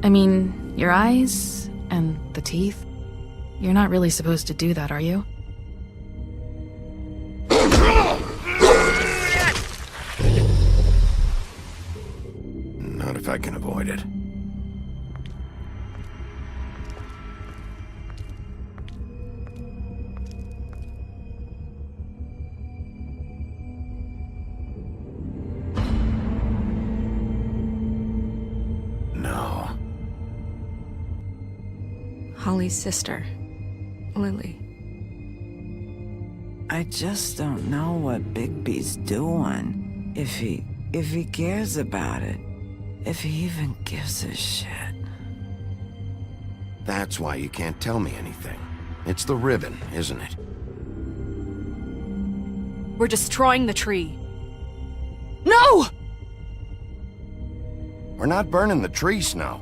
I mean, your eyes and the teeth. You're not really supposed to do that, are you? Not if I can avoid it. No. Holly's sister, Lily. I just don't know what Bigby's doing. If he cares about it. If he even gives a shit. That's why you can't tell me anything. It's the ribbon, isn't it? We're destroying the tree. No! We're not burning the tree, Snow.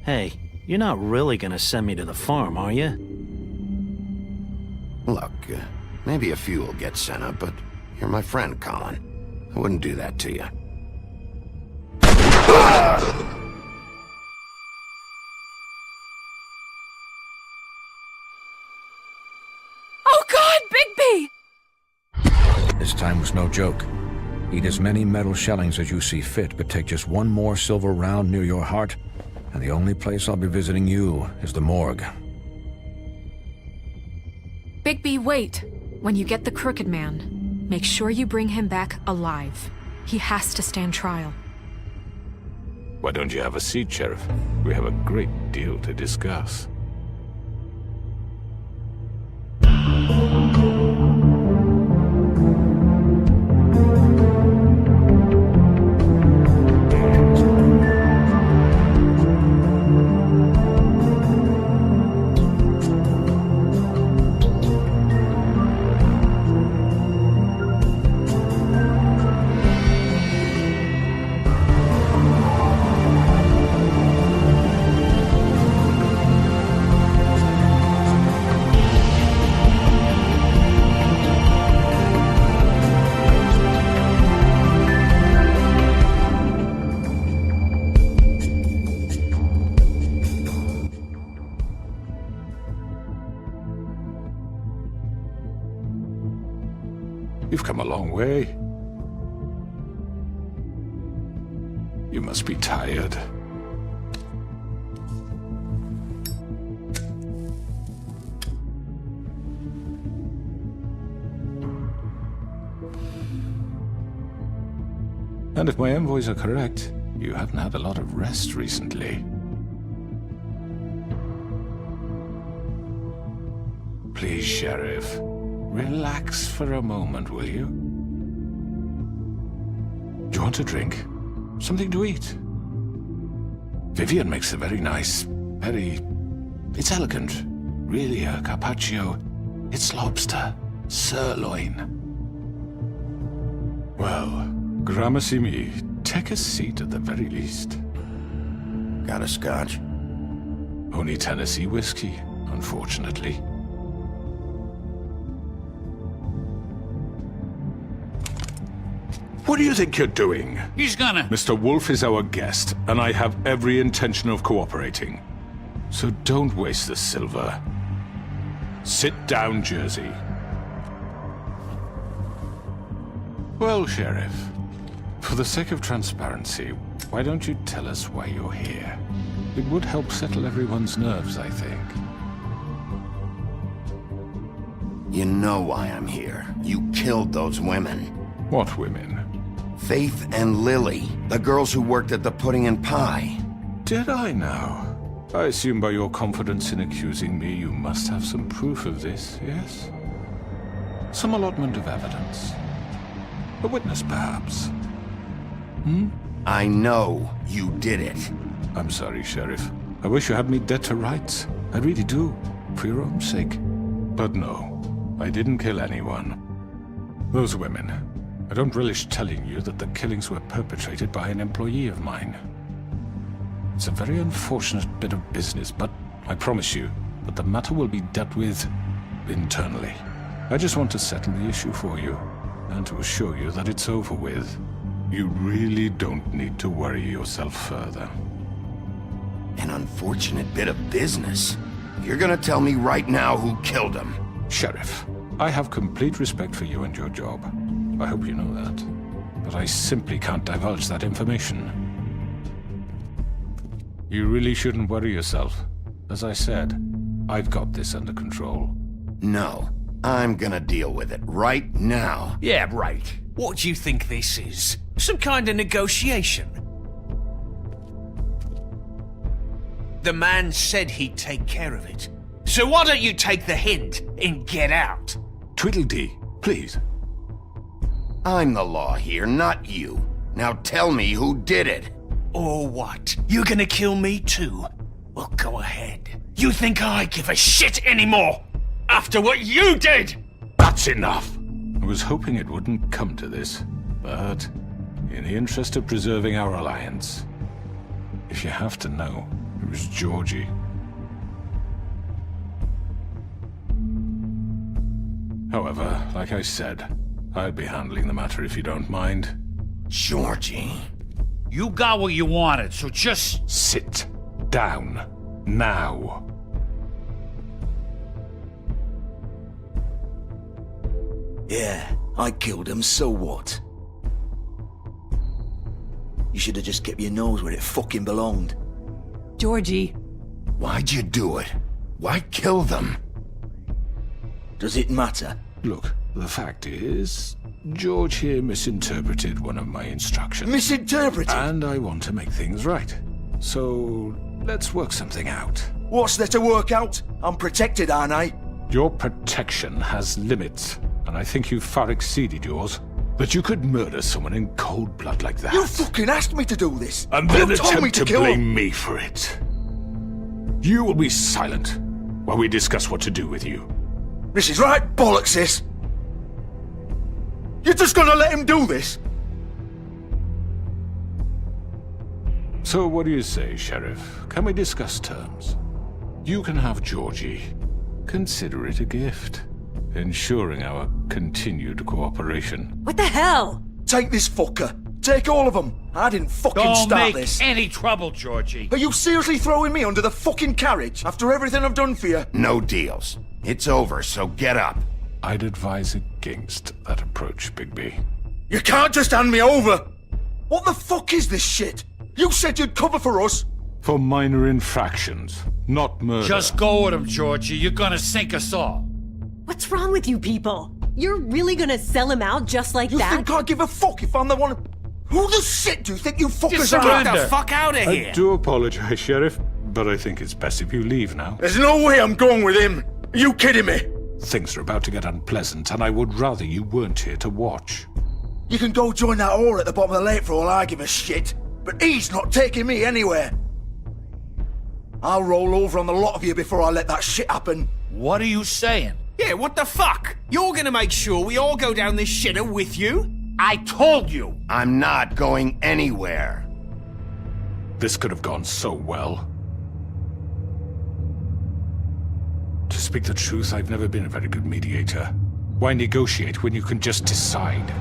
Hey, you're not really gonna send me to the farm, are you? Look, maybe a few will get sent up, but you're my friend, Colin. I wouldn't do that to you. Oh God, Bigby! This time was no joke. Eat as many metal shellings as you see fit, but take just one more silver round near your heart, and the only place I'll be visiting you is the morgue. Bigby, wait. When you get the Crooked Man, make sure you bring him back alive. He has to stand trial. Why don't you have a seat, Sheriff? We have a great deal to discuss. You've come a long way. You must be tired. And if my envoys are correct, you haven't had a lot of rest recently. Please, Sheriff. Relax for a moment, will you? Do you want a drink? Something to eat? Vivian makes a very nice, it's elegant. Really a carpaccio. It's lobster. Sirloin. Well, gramercy me. Take a seat at the very least. Got a scotch? Only Tennessee whiskey, unfortunately. What do you think you're doing? He's gonna... Mr. Wolf is our guest, and I have every intention of cooperating. So don't waste the silver. Sit down, Jersey. Well, Sheriff, for the sake of transparency, why don't you tell us why you're here? It would help settle everyone's nerves, I think. You know why I'm here. You killed those women. What women? Faith and Lily, the girls who worked at the Pudding and Pie. Did I now? I assume by your confidence in accusing me, you must have some proof of this, yes? Some allotment of evidence. A witness, perhaps? I know you did it. I'm sorry, Sheriff. I wish you had me dead to rights. I really do, for your own sake. But no, I didn't kill anyone. Those women, I don't relish telling you that the killings were perpetrated by an employee of mine. It's a very unfortunate bit of business, but I promise you that the matter will be dealt with internally. I just want to settle the issue for you, and to assure you that it's over with. You really don't need to worry yourself further. An unfortunate bit of business. You're gonna tell me right now who killed him. Sheriff, I have complete respect for you and your job. I hope you know that. But I simply can't divulge that information. You really shouldn't worry yourself. As I said, I've got this under control. No, I'm gonna deal with it right now. Yeah, right. What do you think this is? Some kind of negotiation? The man said he'd take care of it. So why don't you take the hint and get out? Tweedledee, please. I'm the law here, not you. Now tell me who did it. Or what? You gonna kill me too? Well, go ahead. You think I give a shit anymore? After what you did? That's enough. I was hoping it wouldn't come to this, but in the interest of preserving our alliance, if you have to know, it was Georgie. However, like I said, I'll be handling the matter if you don't mind. Georgie. You got what you wanted, so just... Sit down. Now. Yeah, I killed him, so what? You should have just kept your nose where it fucking belonged. Georgie. Why'd you do it? Why kill them? Does it matter? Look, the fact is, George here misinterpreted one of my instructions. Misinterpreted? And I want to make things right. So, let's work something out. What's there to work out? I'm protected, aren't I? Your protection has limits, and I think you've far exceeded yours. But you could murder someone in cold blood like that. You fucking asked me to do this! And then you told me attempt to kill blame him. me for it. You will be silent while we discuss what to do with you. This is right bollocks, this! You're just gonna let him do this? So what do you say, Sheriff? Can we discuss terms? You can have Georgie. Consider it a gift, ensuring our continued cooperation. What the hell? Take this fucker. Take all of them. I didn't fucking Don't start make this. any trouble, Georgie. Are you seriously throwing me under the fucking carriage after everything I've done for you? No deals. It's over, so get up. I'd advise against that approach, Bigby. You can't just hand me over! What the fuck is this shit? You said you'd cover for us! For minor infractions, not murder. Just go with him, Georgie. You're gonna sink us all. What's wrong with you people? You're really gonna sell him out just like You that? think I give a fuck if I'm the one... Who the shit do you think you fuckers Just are? surrender. Get the fuck out of here! I do apologize, Sheriff, but I think it's best if you leave now. There's no way I'm going with him! Are you kidding me? Things are about to get unpleasant, and I would rather you weren't here to watch. You can go join that whore at the bottom of the lake for all I give a shit, but he's not taking me anywhere. I'll roll over on the lot of you before I let that shit happen. What are you saying? Yeah, what the fuck? You're gonna make sure we all go down this shitter with you? I told you. I'm not going anywhere. This could have gone so well. To speak the truth, I've never been a very good mediator. Why negotiate when you can just decide?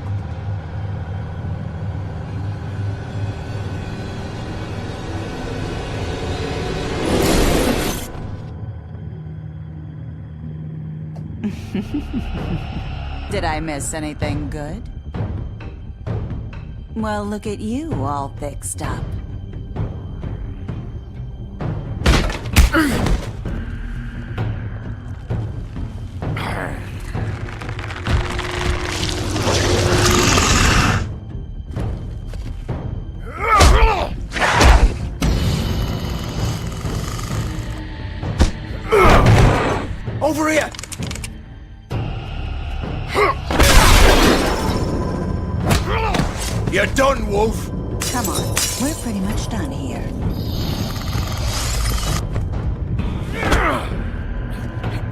Did I miss anything good? Well, look at you, all fixed up. Over here! You're done, Wolf! Come on, we're pretty much done here.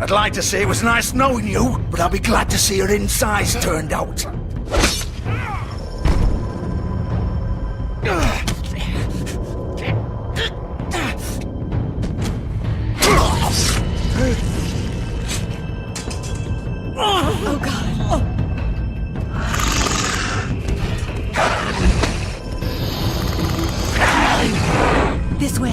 I'd like to say it was nice knowing you, but I'll be glad to see your insides turned out. Oh god. This way.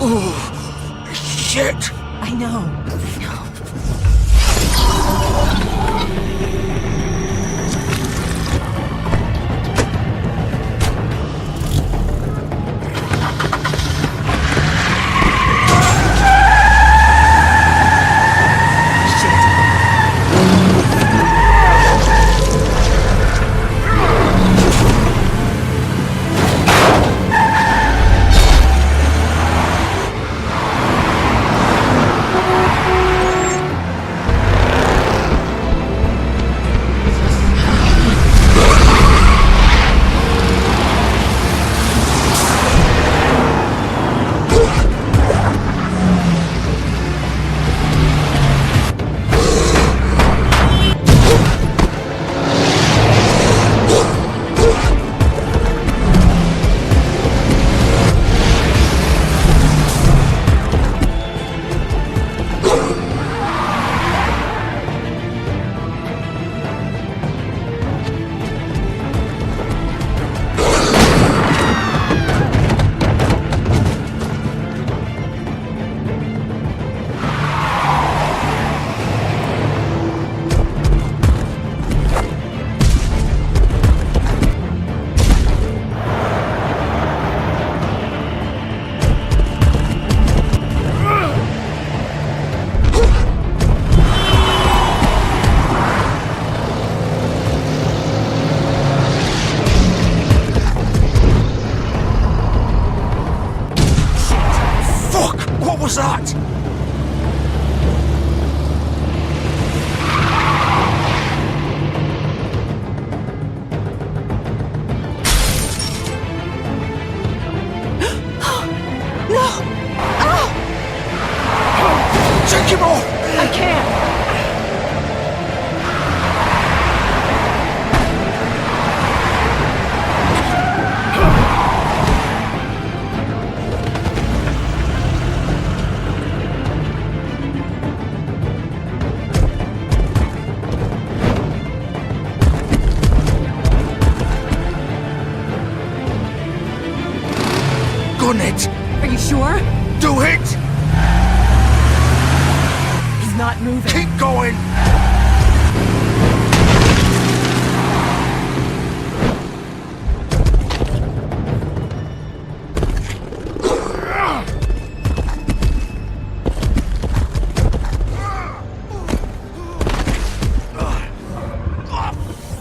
Oh, shit! I know. was that? No! Oh! Take him off! I can't! Gun it! Are you sure? Do it! He's not moving. Keep going!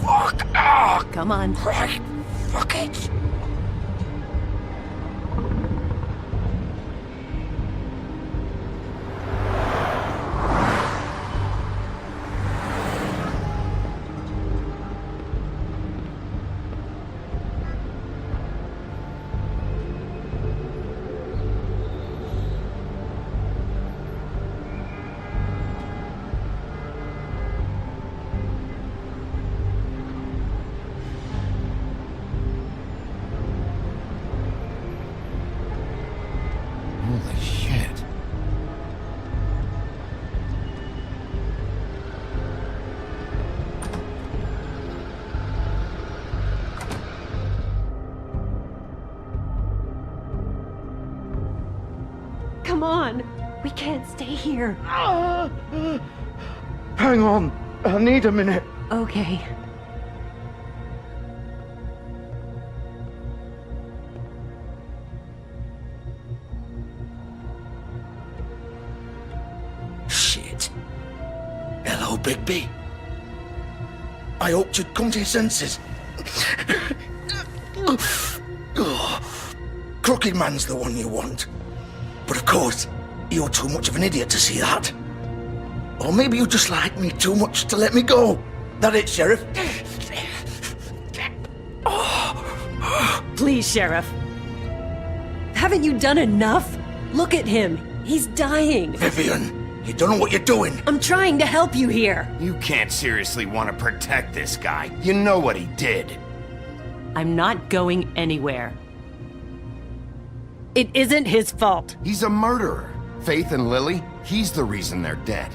Fuck! Come on. Right, fuck it! Holy shit. Come on. We can't stay here. Hang on, I need a minute. Okay. Shit. Hello, Bigby. I hoped you'd come to your senses. Crooked man's the one you want. But of course, you're too much of an idiot to see that. Or maybe you just like me too much to let me go. That it, Sheriff? Please, Sheriff. Haven't you done enough? Look at him. He's dying. Vivian, you don't know what you're doing. I'm trying to help you here. You can't seriously want to protect this guy. You know what he did. I'm not going anywhere. It isn't his fault. He's a murderer. Faith and Lily, he's the reason they're dead.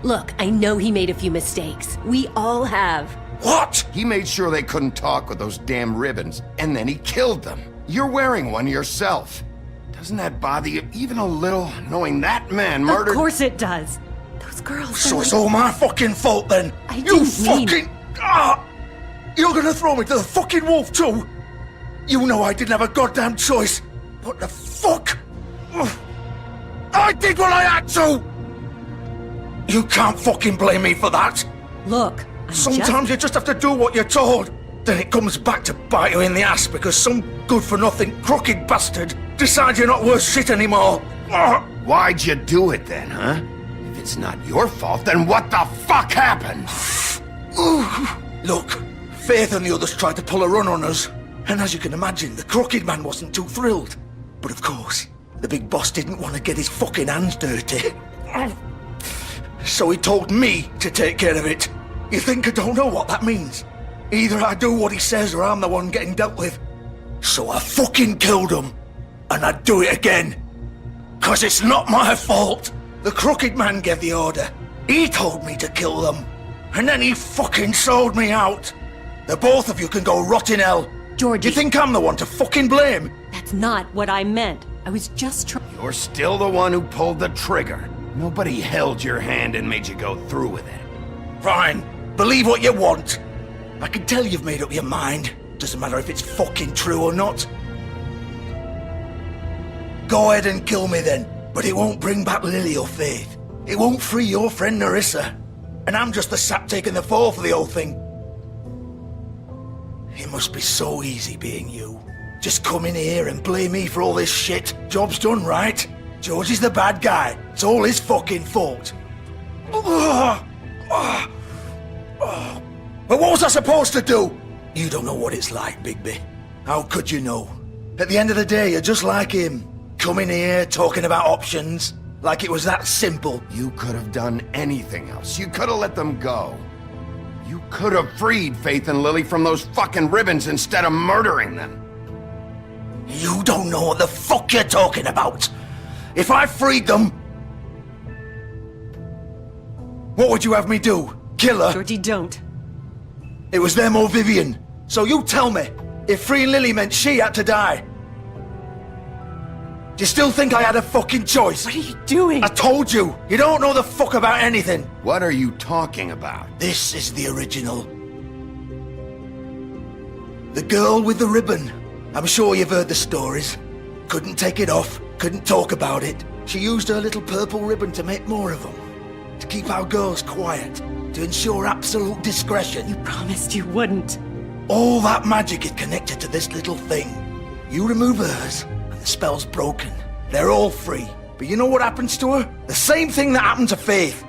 Look, I know he made a few mistakes. We all have. What? He made sure they couldn't talk with those damn ribbons, and then he killed them. You're wearing one yourself. Doesn't that bother you even a little, knowing that man murdered... Of course it does. Those girls... So it's all my fucking fault then? I You didn't fucking... mean... You're gonna throw me to the fucking wolf too? You know I didn't have a goddamn choice. What the fuck? I did what I had to! You can't fucking blame me for that. Look, Sometimes you just have to do what you're told. Then it comes back to bite you in the ass because some good-for-nothing crooked bastard decides you're not worth shit anymore. Why'd you do it then, huh? If it's not your fault, then what the fuck happened? Look, Faith and the others tried to pull a run on us. And as you can imagine, the crooked man wasn't too thrilled. But of course, the big boss didn't want to get his fucking hands dirty. So he told me to take care of it. You think I don't know what that means? Either I do what he says or I'm the one getting dealt with. So I fucking killed him. And I'd do it again. 'Cause it's not my fault. The crooked man gave the order. He told me to kill them. And then he fucking sold me out. The both of you can go rot in hell. Georgie... You think I'm the one to fucking blame? That's not what I meant. I was just trying... You're still the one who pulled the trigger. Nobody held your hand and made you go through with it. Fine. Believe what you want. I can tell you've made up your mind. Doesn't matter if it's fucking true or not. Go ahead and kill me then. But it won't bring back Lily or Faith. It won't free your friend Nerissa. And I'm just the sap taking the fall for the whole thing. It must be so easy being you. Just come in here and blame me for all this shit. Job's done, right? George is the bad guy. It's all his fucking fault. But what was I supposed to do? You don't know what it's like, Bigby. How could you know? At the end of the day, you're just like him. Coming here, talking about options. Like it was that simple. You could have done anything else. You could have let them go. You could have freed Faith and Lily from those fucking ribbons instead of murdering them. You don't know what the fuck you're talking about. If I freed them... What would you have me do? Kill her? Georgie, don't. It was them or Vivian. So you tell me, if freeing Lily meant she had to die. Do you still think I had a fucking choice? What are you doing? I told you, you don't know the fuck about anything. What are you talking about? This is the original. The girl with the ribbon. I'm sure you've heard the stories. Couldn't take it off, couldn't talk about it. She used her little purple ribbon to make more of them. To keep our girls quiet. To ensure absolute discretion. You promised you wouldn't. All that magic is connected to this little thing. You remove hers, and the spell's broken. They're all free. But you know what happens to her? The same thing that happened to Faith.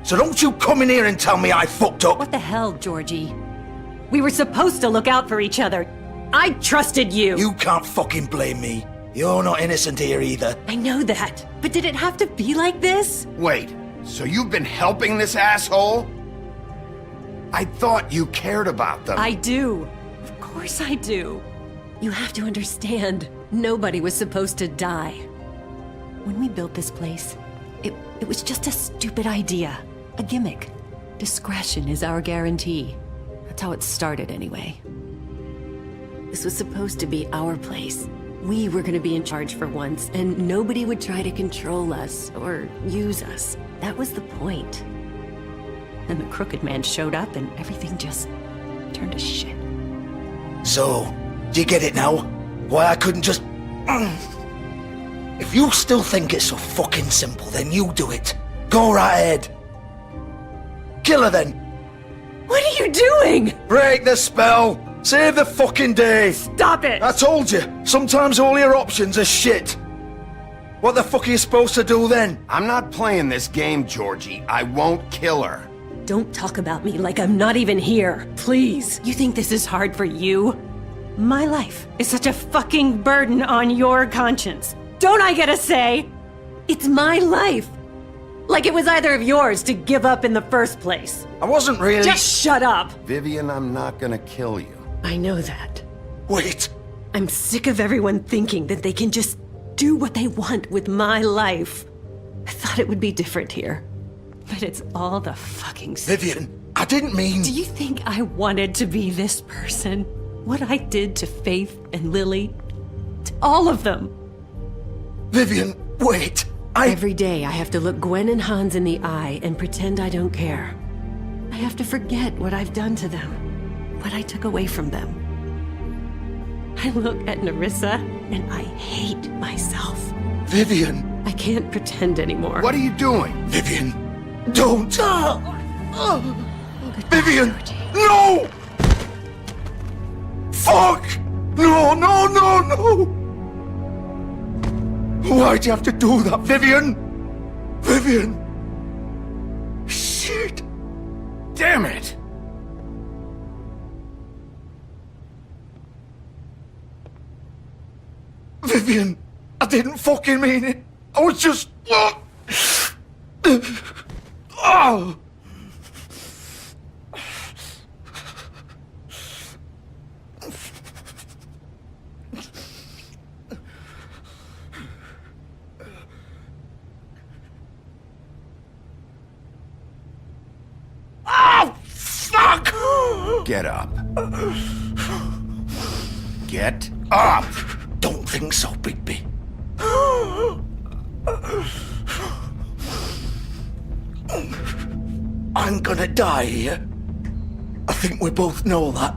So don't you come in here and tell me I fucked up. What the hell, Georgie? We were supposed to look out for each other. I trusted you. You can't fucking blame me. You're not innocent here either. I know that. But did it have to be like this? Wait, so you've been helping this asshole? I thought you cared about them. I do. Of course I do. You have to understand, nobody was supposed to die. When we built this place, it was just a stupid idea. A gimmick. Discretion is our guarantee. That's how it started anyway. This was supposed to be our place. We were gonna be in charge for once, and nobody would try to control us or use us. That was the point. Then the crooked man showed up and everything just turned to shit. So, do you get it now? Why I couldn't just... If you still think it's so fucking simple, then you do it. Go right ahead. Kill her then. What are you doing? Break the spell. Save the fucking day. Stop it. I told you, sometimes all your options are shit. What the fuck are you supposed to do then? I'm not playing this game, Georgie. I won't kill her. Don't talk about me like I'm not even here. Please. You think this is hard for you? My life is such a fucking burden on your conscience. Don't I get a say? It's my life. Like it was either of yours to give up in the first place. I wasn't really... Just shut up. Vivian, I'm not gonna kill you. I know that. Wait. I'm sick of everyone thinking that they can just do what they want with my life. I thought it would be different here. But it's all the fucking same. Vivian, I didn't mean... Do you think I wanted to be this person? What I did to Faith and Lily? To all of them? Vivian, wait. Every day I have to look Gwen and Hans in the eye and pretend I don't care. I have to forget what I've done to them, what I took away from them. I look at Nerissa and I hate myself. Vivian! I can't pretend anymore. What are you doing? Vivian, don't! Vivian, no! Fuck! No, no, no, no! Why'd you have to do that, Vivian? Vivian! Shit! Damn it! Vivian, I didn't fucking mean it. I was just... Oh! Fuck! Get up. Get up! Don't think so, Bigby. I'm gonna die here. I think we both know that.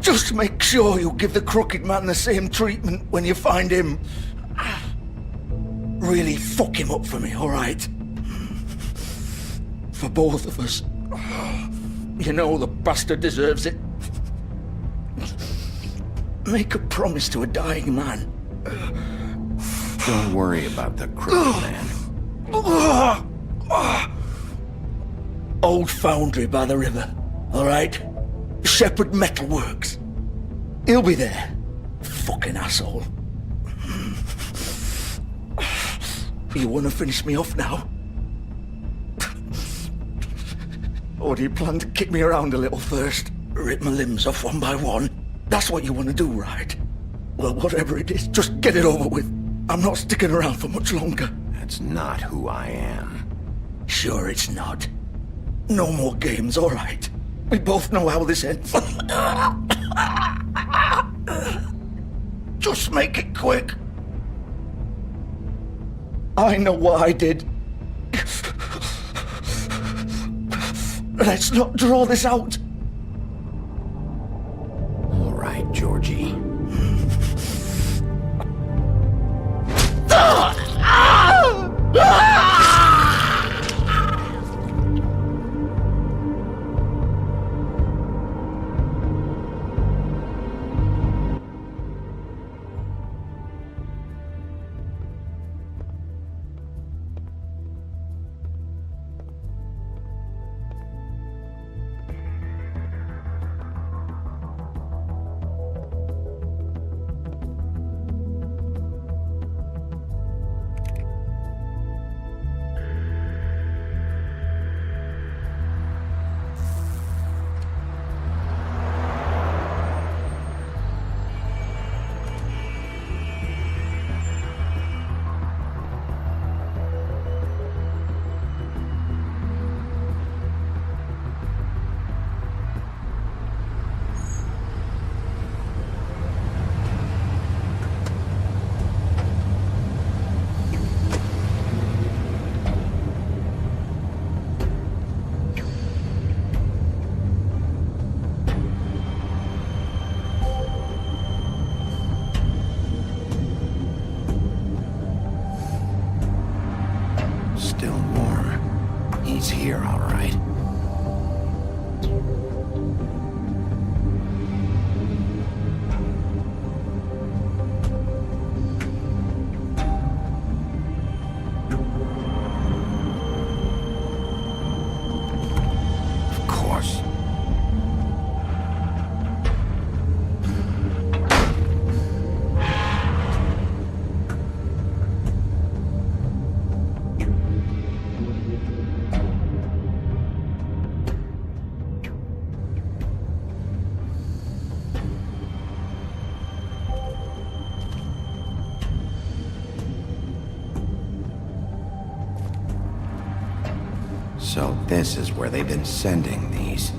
Just make sure you give the crooked man the same treatment when you find him. Really fuck him up for me, alright? For both of us. You know the bastard deserves it. Make a promise to a dying man. Don't worry about the crooked man. Old foundry by the river, alright? Shepherd Metalworks. He'll be there. Fucking asshole. You wanna finish me off now? Or do you plan to kick me around a little first? Rip my limbs off one by one? That's what you want to do, right? Well, whatever it is, just get it over with. I'm not sticking around for much longer. That's not who I am. Sure it's not. No more games, all right? We both know how this ends. Just make it quick. I know what I did. Let's not draw this out. All right, Georgie. Still warm. He's here, all right. Of course. So this is where they've been sending these.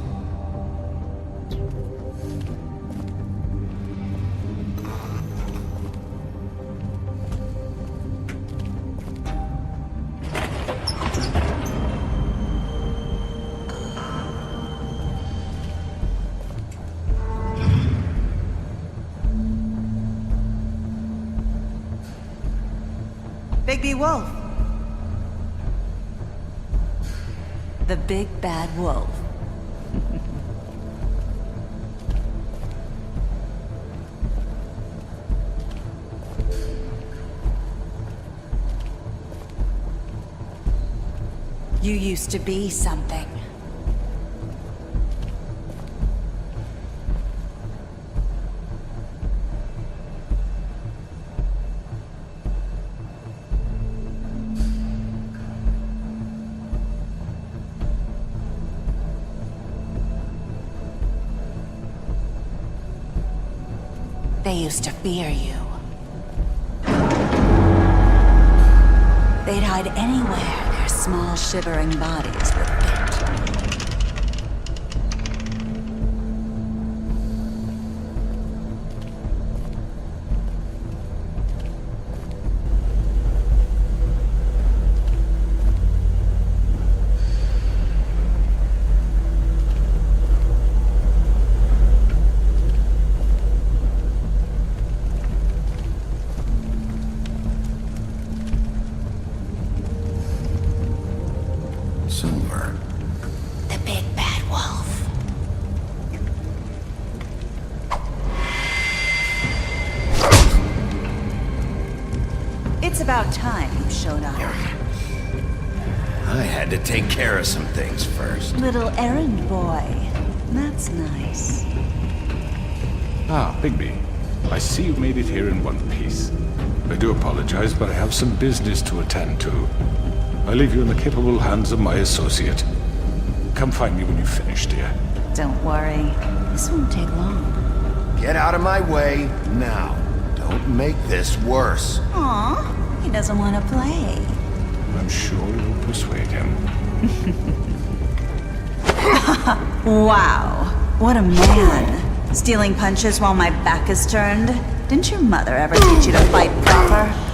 Bigby Wolf. The big bad wolf. You used to be something. They used to fear you. They'd hide anywhere their small, shivering bodies would fit. The big bad wolf. It's about time you showed up. I had to take care of some things first. Little errand boy. That's nice. Ah, Bigby. I see you made it here in one piece. I do apologize, but I have some business to attend to. I leave you in the capable hands of my associate. Come find me when you've finished, dear. Don't worry. This won't take long. Get out of my way now. Don't make this worse. Aw, he doesn't want to play. I'm sure you'll persuade him. Wow, what a man. Stealing punches while my back is turned? Didn't your mother ever teach you to fight proper?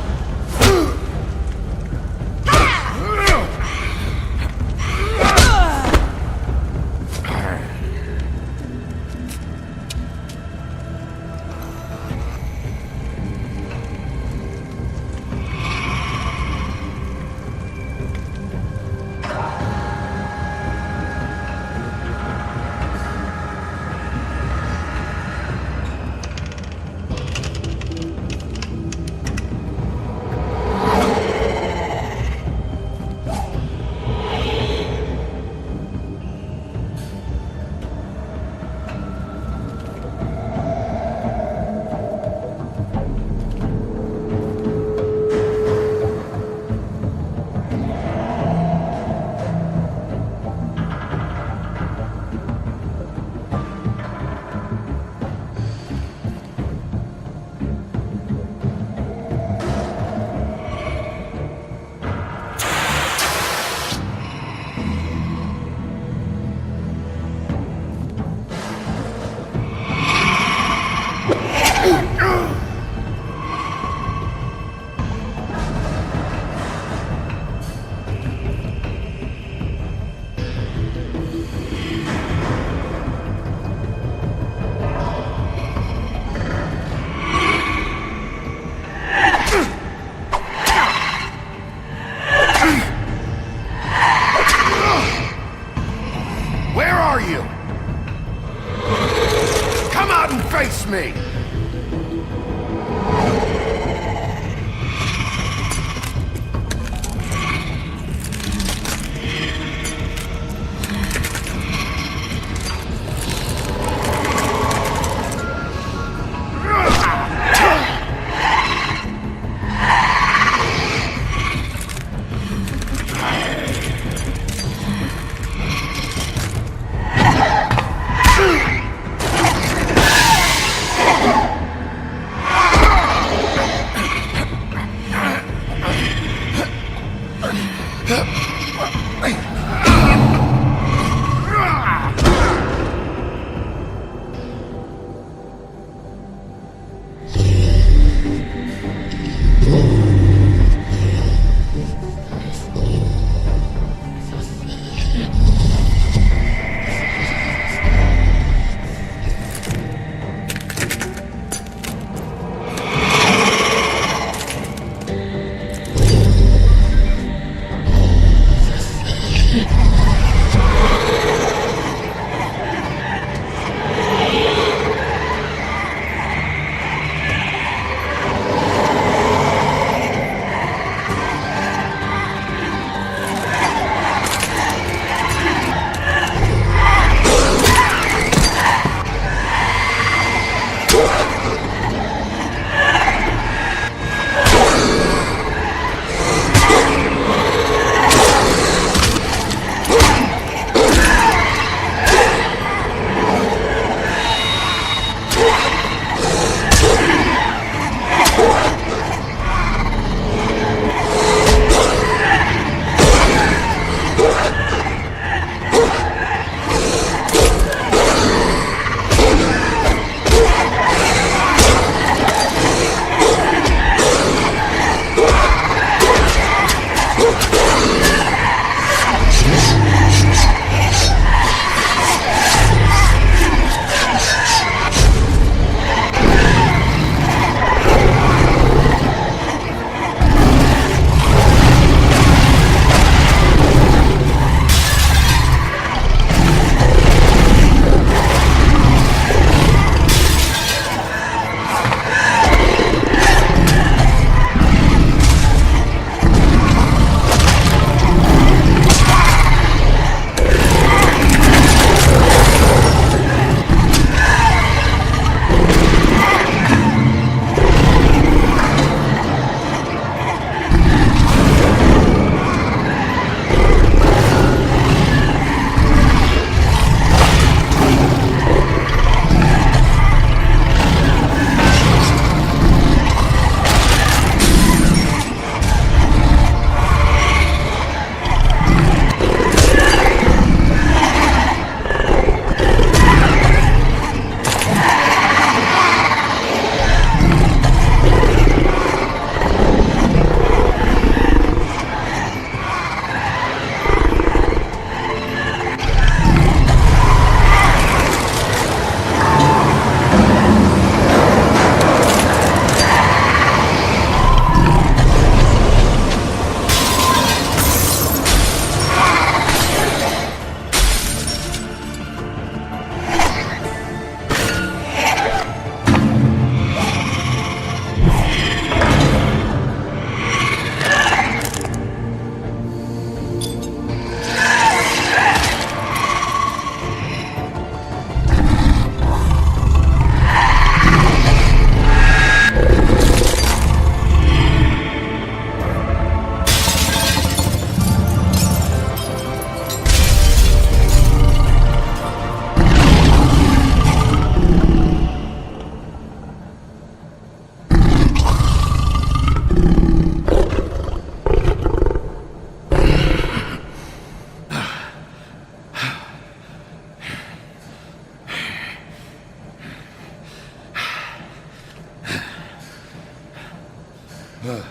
Hello,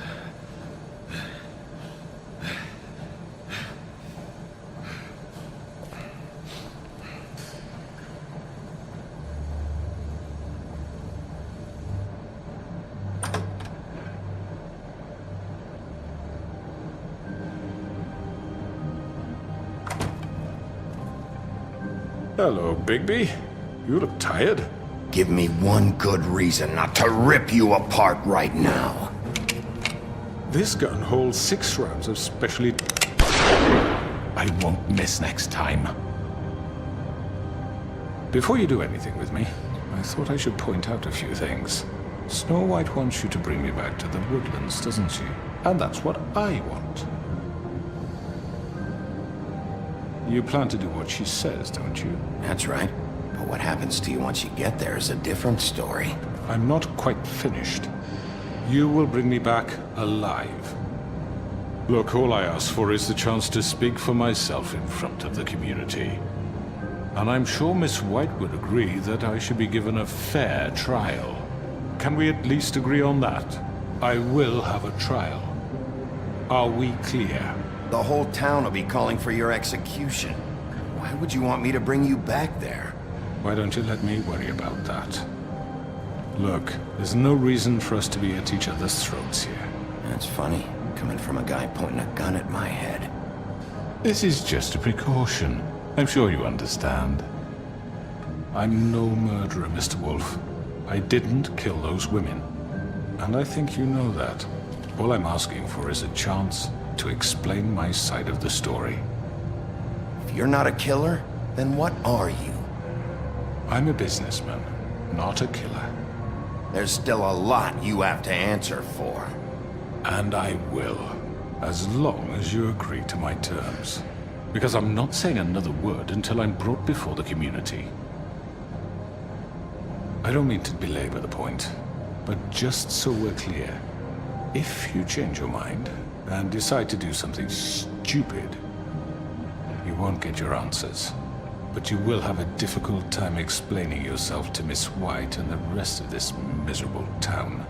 Bigby. You look tired. Give me one good reason not to rip you apart right now. This gun holds 6 rounds of specially... I won't miss next time. Before you do anything with me, I thought I should point out a few things. Snow White wants you to bring me back to the woodlands, doesn't she? And that's what I want. You plan to do what she says, don't you? That's right. But what happens to you once you get there is a different story. I'm not quite finished. You will bring me back alive. Look, all I ask for is the chance to speak for myself in front of the community. And I'm sure Miss White would agree that I should be given a fair trial. Can we at least agree on that? I will have a trial. Are we clear? The whole town will be calling for your execution. Why would you want me to bring you back there? Why don't you let me worry about that? Look, there's no reason for us to be at each other's throats here. That's funny, coming from a guy pointing a gun at my head. This is just a precaution. I'm sure you understand. I'm no murderer, Mr. Wolf. I didn't kill those women. And I think you know that. All I'm asking for is a chance to explain my side of the story. If you're not a killer, then what are you? I'm a businessman, not a killer. There's still a lot you have to answer for. And I will, as long as you agree to my terms. Because I'm not saying another word until I'm brought before the community. I don't mean to belabor the point, but just so we're clear, if you change your mind and decide to do something stupid, you won't get your answers. But you will have a difficult time explaining yourself to Miss White and the rest of this miserable town.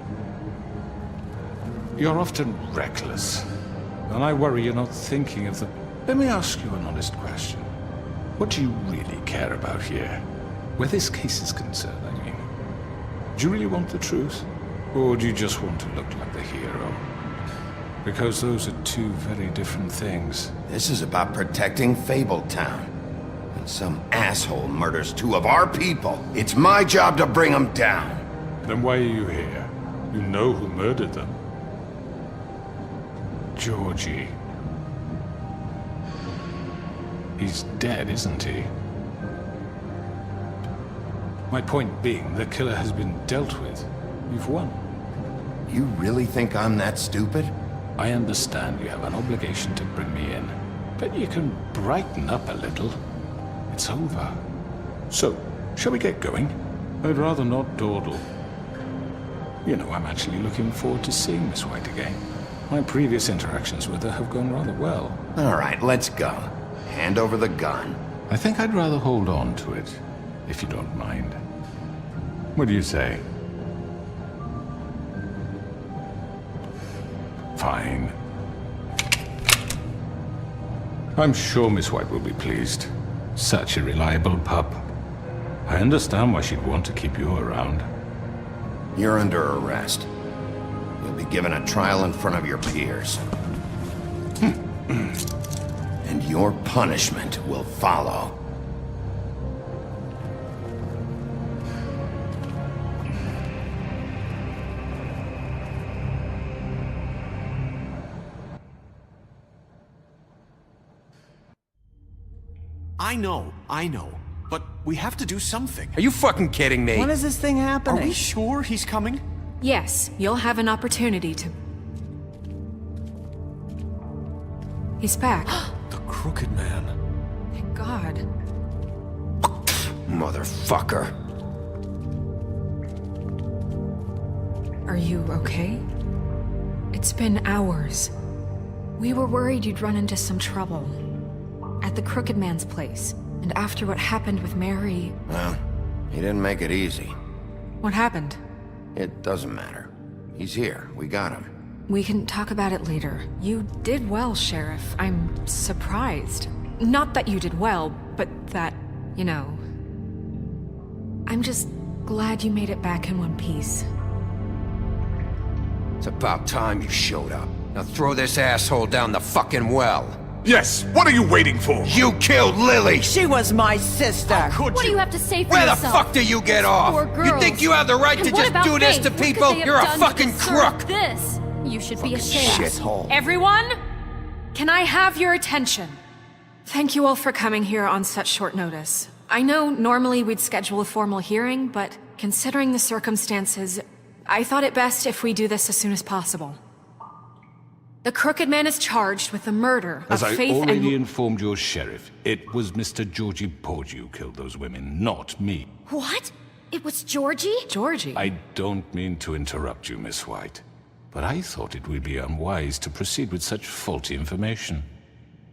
You're often reckless, and I worry you're not thinking of the... Let me ask you an honest question. What do you really care about here? Where this case is concerned, I mean. Do you really want the truth? Or do you just want to look like the hero? Because those are two very different things. This is about protecting Fabletown. When some asshole murders 2 of our people, it's my job to bring them down. Then why are you here? You know who murdered them. Georgie. He's dead, isn't he? My point being, the killer has been dealt with. You've won. You really think I'm that stupid? I understand you have an obligation to bring me in, but you can brighten up a little. It's over. So, shall we get going? I'd rather not dawdle. You know, I'm actually looking forward to seeing Miss White again. My previous interactions with her have gone rather well. All right, let's go. Hand over the gun. I think I'd rather hold on to it, if you don't mind. What do you say? Fine. I'm sure Miss White will be pleased. Such a reliable pup. I understand why she'd want to keep you around. You're under arrest. You'll be given a trial in front of your peers. And your punishment will follow. I know. But we have to do something. Are you fucking kidding me? When is this thing happening? Are we sure he's coming? Yes, you'll have an opportunity to... He's back. The Crooked Man. Thank God. Motherfucker. Are you okay? It's been hours. We were worried you'd run into some trouble. At the Crooked Man's place. And after what happened with Mary... Well, he didn't make it easy. What happened? It doesn't matter. He's here. We got him. We can talk about it later. You did well, Sheriff. I'm surprised. Not that you did well, but that, you know... I'm just glad you made it back in one piece. It's about time you showed up. Now throw this asshole down the fucking well. Yes, what are you waiting for? You killed Lily! She was my sister. What do you have to say for Where yourself? the fuck do you get off? Poor girls. You think you have the right And to what just about do this Faith? to What could people? they have You're a done to fucking deserve crook! This. You should be ashamed. Shithole. Everyone, can I have your attention? Thank you all for coming here on such short notice. I know normally we'd schedule a formal hearing, but considering the circumstances, I thought it best if we do this as soon as possible. The Crooked Man is charged with the murder of As I Faith already and... informed your sheriff, it was Mr. Georgie Porgy who killed those women, not me. What? It was Georgie? Georgie? I don't mean to interrupt you, Miss White, but I thought it would be unwise to proceed with such faulty information.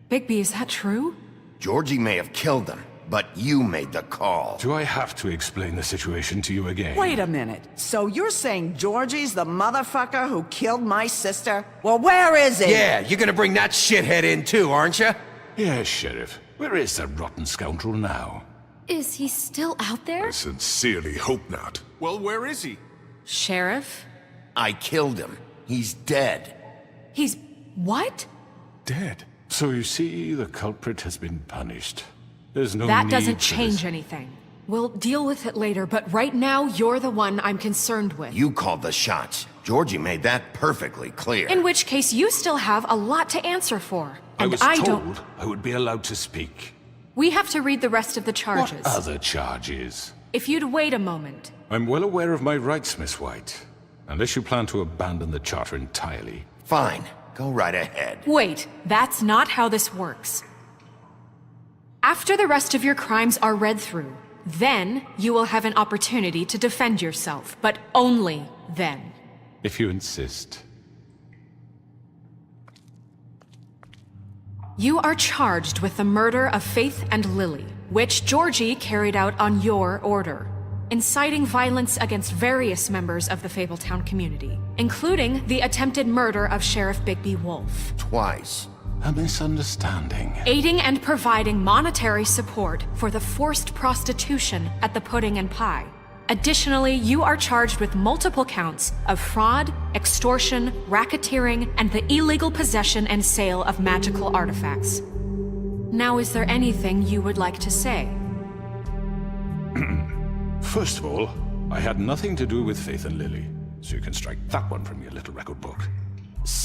Bigby, is that true? Georgie may have killed them, but you made the call. Do I have to explain the situation to you again? Wait a minute. So you're saying Georgie's the motherfucker who killed my sister? Well, where is he? Yeah, you're gonna bring that shithead in too, aren't you? Yes, Sheriff. Where is that rotten scoundrel now? Is he still out there? I sincerely hope not. Well, where is he? Sheriff? I killed him. He's dead. He's... what? Dead. So you see, the culprit has been punished. There's no That need doesn't for change this. anything. We'll deal with it later, but right now, you're the one I'm concerned with. You called the shots. Georgie made that perfectly clear. In which case, you still have a lot to answer for. I And was don't... told I would be allowed to speak. We have to read the rest of the charges. What other charges? If you'd wait a moment. I'm well aware of my rights, Miss White. Unless you plan to abandon the charter entirely. Fine. Go right ahead. Wait, that's not how this works. After the rest of your crimes are read through, then you will have an opportunity to defend yourself, but only then. If you insist. You are charged with the murder of Faith and Lily, which Georgie carried out on your order, inciting violence against various members of the Fabletown community, including the attempted murder of Sheriff Bigby Wolf. Twice. A misunderstanding. Aiding and providing monetary support for the forced prostitution at the Pudding and Pie. Additionally, you are charged with multiple counts of fraud, extortion, racketeering, and the illegal possession and sale of magical artifacts. Now, is there anything you would like to say? First of all, I had nothing to do with Faith and Lily, so you can strike that one from your little record book.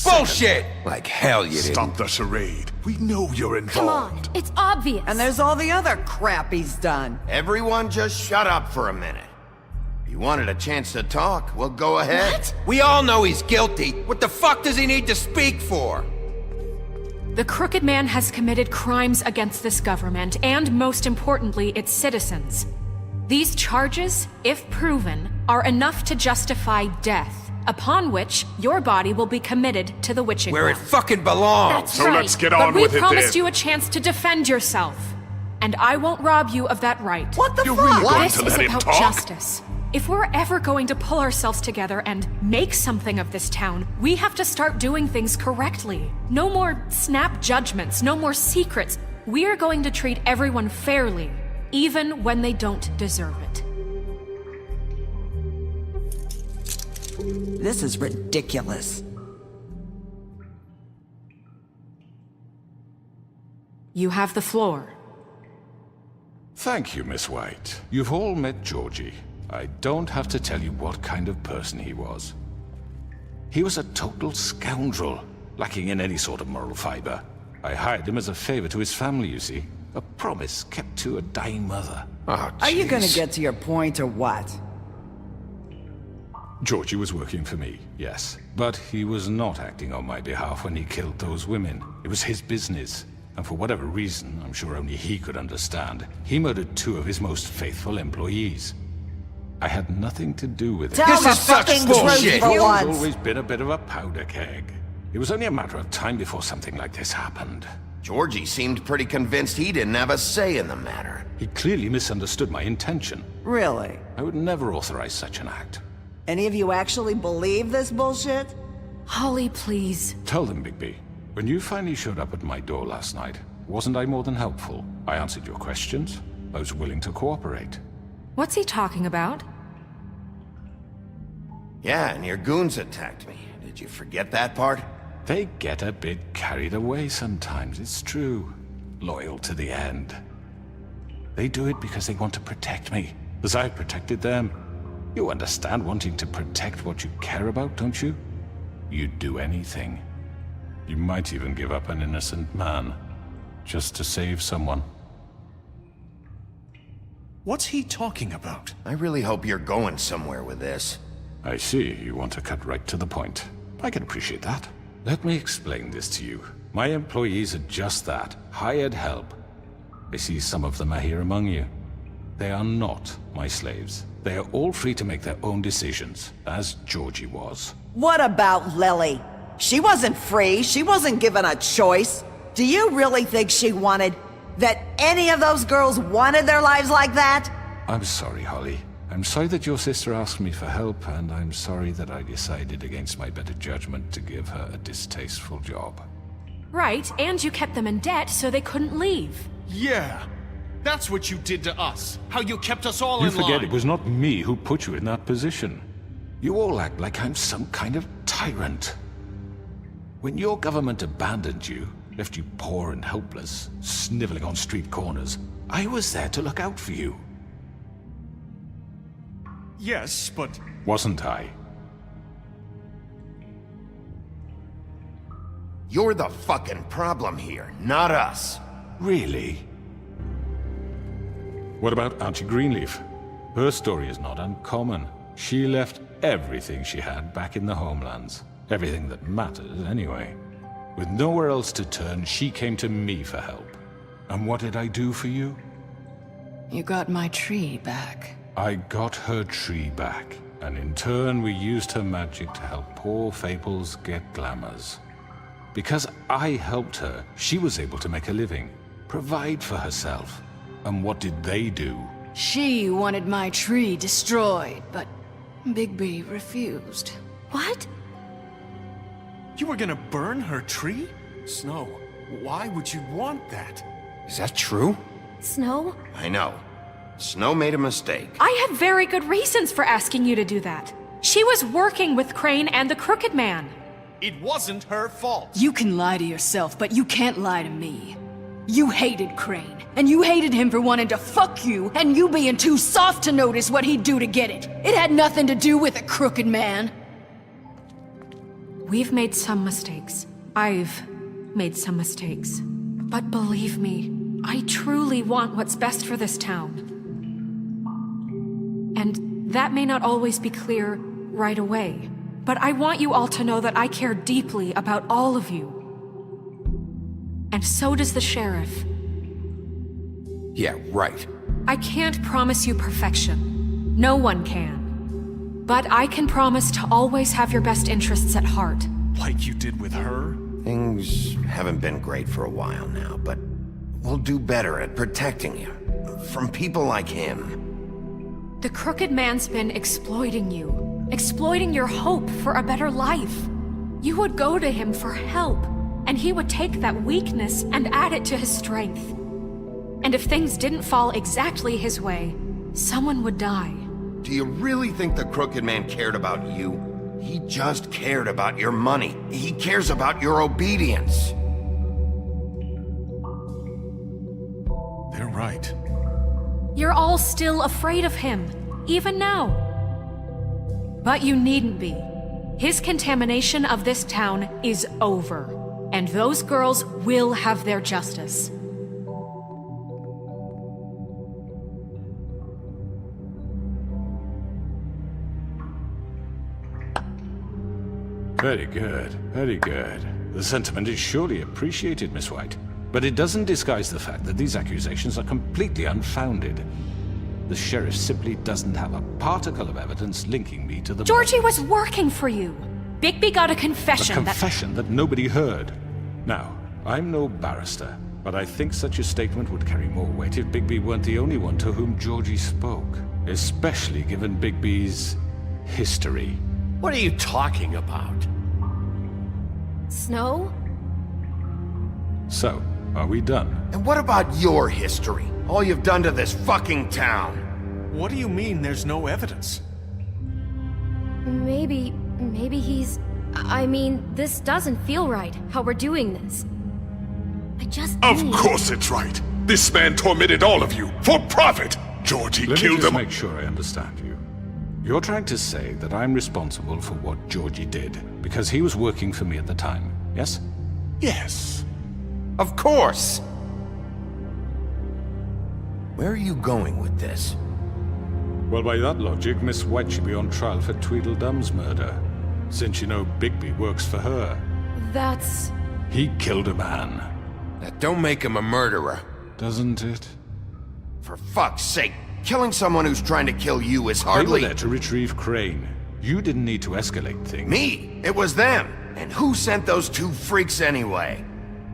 Bullshit! Like hell you didn't. Stop the charade. We know you're involved. Come on, it's obvious. And there's all the other crap he's done. Everyone just shut up for a minute. If you wanted a chance to talk, well, go ahead. What? We all know he's guilty. What the fuck does he need to speak for? The Crooked Man has committed crimes against this government and, most importantly, its citizens. These charges, if proven, are enough to justify death, upon which your body will be committed to the witching Where it well. fucking belongs. That's So right. let's get on But with we it promised then. you a chance to defend yourself, and I won't rob you of that right. What the You're fuck? really going This to is let him about talk? justice. If we're ever going to pull ourselves together and make something of this town, we have to start doing things correctly. No more snap judgments, no more secrets. We are going to treat everyone fairly, even when they don't deserve it. This is ridiculous. You have the floor. Thank you, Miss White. You've all met Georgie. I don't have to tell you what kind of person he was. He was a total scoundrel, lacking in any sort of moral fiber. I hired him as a favor to his family, you see. A promise kept to a dying mother. Oh, Are you gonna jeez. get to your point or what? Georgie was working for me, yes. But he was not acting on my behalf when he killed those women. It was his business. And for whatever reason, I'm sure only he could understand, he murdered 2 of his most faithful employees. I had nothing to do with it. Tell This the is such fucking bullshit. truth for He's once. always been a bit of a powder keg. It was only a matter of time before something like this happened. Georgie seemed pretty convinced he didn't have a say in the matter. He clearly misunderstood my intention. Really? I would never authorize such an act. Any of you actually believe this bullshit? Holly, please. Tell them, Bigby. When you finally showed up at my door last night, wasn't I more than helpful? I answered your questions. I was willing to cooperate. What's he talking about? Yeah, and your goons attacked me. Did you forget that part? They get a bit carried away sometimes, it's true. Loyal to the end. They do it because they want to protect me, as I protected them. You understand wanting to protect what you care about, don't you? You'd do anything. You might even give up an innocent man, just to save someone. What's he talking about? I really hope you're going somewhere with this. I see, you want to cut right to the point. I can appreciate that. Let me explain this to you. My employees are just that, hired help. I see some of them are here among you. They are not my slaves. They are all free to make their own decisions, as Georgie was. What about Lily? She wasn't free. She wasn't given a choice. Do you really think she wanted... that any of those girls wanted their lives like that? I'm sorry, Holly. I'm sorry that your sister asked me for help, and I'm sorry that I decided against my better judgment to give her a distasteful job. Right, and you kept them in debt so they couldn't leave. Yeah. That's what you did to us. How you kept us all in line. You forget it was not me who put you in that position. You all act like I'm some kind of tyrant. When your government abandoned you, left you poor and helpless, sniveling on street corners, I was there to look out for you. Yes, but... Wasn't I? You're the fucking problem here, not us. Really? What about Auntie Greenleaf? Her story is not uncommon. She left everything she had back in the homelands. Everything that mattered, anyway. With nowhere else to turn, she came to me for help. And what did I do for you? You got my tree back. I got her tree back, and in turn we used her magic to help poor Fables get glamours. Because I helped her, she was able to make a living, provide for herself. And what did they do? She wanted my tree destroyed, but Bigby refused. What? You were gonna burn her tree? Snow, why would you want that? Is that true? Snow? I know. Snow made a mistake. I had very good reasons for asking you to do that. She was working with Crane and the Crooked Man. It wasn't her fault. You can lie to yourself, but you can't lie to me. You hated Crane, and you hated him for wanting to fuck you, and you being too soft to notice what he'd do to get it. It had nothing to do with the Crooked Man. We've made some mistakes. I've made some mistakes. But believe me, I truly want what's best for this town. And that may not always be clear right away, but I want you all to know that I care deeply about all of you. And so does the sheriff. Yeah, right. I can't promise you perfection. No one can. But I can promise to always have your best interests at heart. Like you did with her? Things haven't been great for a while now, but we'll do better at protecting you. From people like him. The Crooked Man's been exploiting you. Exploiting your hope for a better life. You would go to him for help, and he would take that weakness and add it to his strength. And if things didn't fall exactly his way, someone would die. Do you really think the Crooked Man cared about you? He just cared about your money. He cares about your obedience. They're right. You're all still afraid of him, even now. But you needn't be. His contamination of this town is over, and those girls will have their justice. Very good, very good. The sentiment is surely appreciated, Miss White. But it doesn't disguise the fact that these accusations are completely unfounded. The sheriff simply doesn't have a particle of evidence linking me to the... Georgie was working for you. Bigby got a confession A confession that nobody heard. Now, I'm no barrister, but I think such a statement would carry more weight if Bigby weren't the only one to whom Georgie spoke. Especially given Bigby's history. What are you talking about? Snow? So, are we done? And what about your history? All you've done to this fucking town? What do you mean there's no evidence? Maybe he's... I mean, this doesn't feel right, how we're doing this. I just Of need... course it's right. This man tormented all of you for profit. Georgie Let me killed just them. make sure I understand you. You're trying to say that I'm responsible for what Georgie did because he was working for me at the time, yes? Yes. Of course! Where are you going with this? Well, by that logic, Miss White should be on trial for Tweedledum's murder, since you know Bigby works for her. That's... He killed a man. That don't make him a murderer. Doesn't it? For fuck's sake, killing someone who's trying to kill you is They hardly... were there to retrieve Crane. You didn't need to escalate things. Me? It was them. And who sent those two freaks anyway?